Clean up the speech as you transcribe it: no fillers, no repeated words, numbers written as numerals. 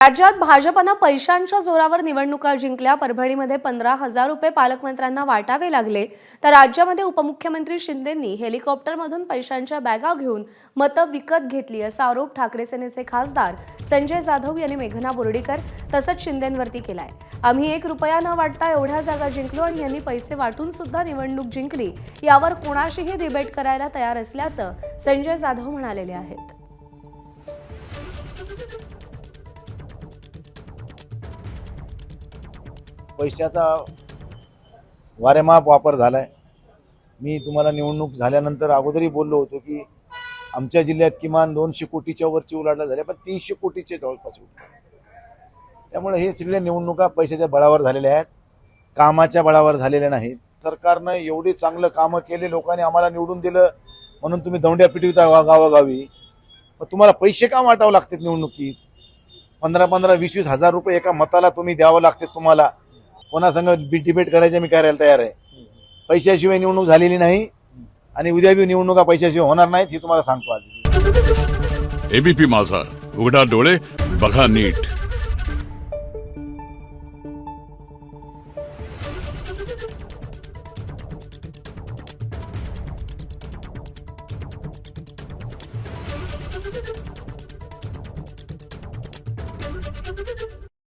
राज्यात भाजपनं पैशांच्या जोरावर निवडणुका जिंकल्या। परभणीमध्ये 15,000 रुपये पालकमंत्र्यांना वाटावे लागले, तर राज्यामध्ये उपमुख्यमंत्री शिंदेंनी हेलिकॉप्टरमधून पैशांच्या बॅगा घेऊन मतं विकत घेतली असा आरोप ठाकरे सेनेचे खासदार संजय जाधव यांनी मेघना बोर्डीकर तसंच शिंदेंवरती केलाय। आम्ही 1 रुपया न वाटता एवढ्या जागा जिंकलो आणि यांनी पैसे वाटून सुद्धा निवडणूक जिंकली, यावर कोणाशीही डिबेट करायला तयार असल्याचं संजय जाधव म्हणालेले आहेत। पैशाचा वारेमाप वापर झालाय। मी तुम्हाला निवडणूक झाल्यानंतर अगोदरही बोललो होतो की आमच्या जिल्ह्यात किमान 200 कोटीच्या वरची उलाढाल झाली, पण 300 कोटीचे जवळपास उलाढाल। त्यामुळे हे सगळे निवडणुका पैशाच्या बळावर झालेल्या आहेत, कामाच्या बळावर झालेल्या नाहीत। सरकारनं एवढी चांगलं कामं केले, लोकांनी आम्हाला निवडून दिलं म्हणून तुम्ही दौंड्या पिटविता गावागावी। मग तुम्हाला पैसे का वाटावं लागतात निवडणुकीत? 15-15, 20-20 हजार रुपये एका मताला तुम्ही द्यावं लागते। तुम्हाला कोणासंग डिबेट करायचे मी करायला तयार आहे। पैशाशिवाय निवडणूक झालेली नाही आणि उद्या बी निवडणुका पैशाशिवाय होणार नाहीत, हे तुम्हाला सांगतो आज। एबीपी माझा, उघडा डोळे बघा नीट। Thank you.